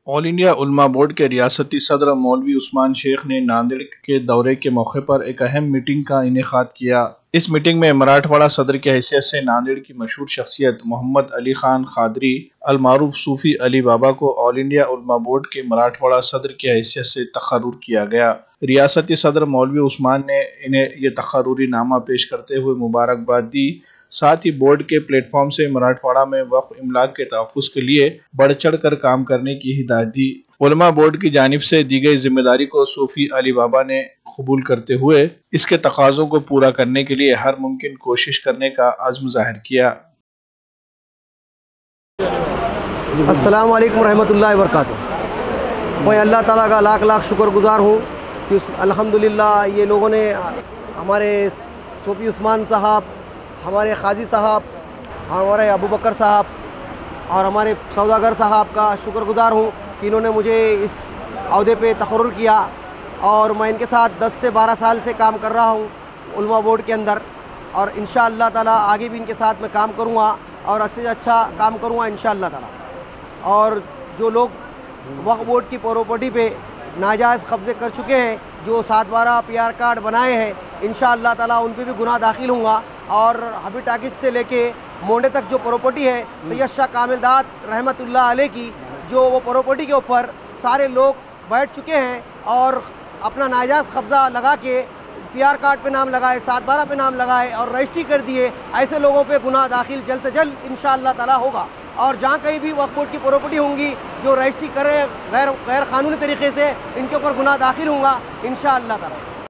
آل India علماء board کے ریاستی صدر مولوی عثمان شیخ نے ناندیڑ کے دورے کے موقع پر ایک اہم میٹنگ کا انعقاد کیا۔ اس میٹنگ میں مراٹھواڑہ صدر کی حیثیت سے ناندیڑ کی مشہور شخصیت محمد علی خان قادری المعروف صوفی علی بابا کو آل انڈیا علماء بورڈ کے مراٹھواڑہ صدر کی حیثیت سے تقرر کیا گیا۔ ریاستی صدر مولوی عثمان نے انہیں یہ تقرری نامہ پیش کرتے ہوئے مبارکباد دی، ساتھ ہی بورڈ کے پلیٹ فارم سے مراٹھواڑہ میں وقف املاک کے تحفظ کے لیے بڑھ چڑھ کر کام کرنے کی ہدایت دی۔ علماء بورڈ کی جانب سے دی گئی ذمہ داری کو صوفی علی بابا نے قبول کرتے ہوئے اس کے تقاضوں کو پورا کرنے کے لیے ہر ممکن کوشش کرنے کا عزم ظاہر کیا۔ السلام علیکم ورحمۃ اللہ وبرکاتہ۔ میں اللہ تعالیٰ کا لاکھ لاکھ شکر گزار ہوں کہ الحمدللہ یہ لوگوں نے ہمارے صوفی عثمان صاحب، ہمارے قاضی صاحب، ہمارے ابو بکر صاحب اور ہمارے سوداگر صاحب کا شکر گزار ہوں کہ انہوں نے مجھے اس عہدے پہ تقرر کیا، اور میں ان کے ساتھ 10 سے 12 سال سے کام کر رہا ہوں علماء بورڈ کے اندر، اور انشاءاللہ تعالیٰ آگے بھی ان کے ساتھ میں کام کروں گا اور اس سے اچھا کام کروں گا انشاءاللہ تعالیٰ۔ اور جو لوگ وقف بورڈ کی پراپرٹی پہ ناجائز قبضے کر چکے ہیں، جو 7/12 PR کارڈ بنائے ہیں، انشاءاللہ تعالیٰ ان پہ بھی گناہ داخل ہوں گا، اور حبی ٹاکس سے لے کے مونڈے تک جو پراپرٹی ہے سید شاہ کامل داد رحمۃ اللہ علیہ کی، جو وہ پراپرٹی کے اوپر سارے لوگ بیٹھ چکے ہیں اور اپنا ناجائز قبضہ لگا کے PR کارڈ پہ نام لگائے، 7/12 پہ نام لگائے اور رجسٹری کر دیے، ایسے لوگوں پہ گناہ داخل جلد سے جلد انشاءاللہ تعالیٰ ہوگا۔ اور جہاں کہیں بھی وقف بورڈ کی پراپرٹی ہوں گی جو رجسٹری کرے غیر قانونی طریقے سے، ان کے اوپر گناہ داخل ہوں گا انشاءاللہ تعالیٰ۔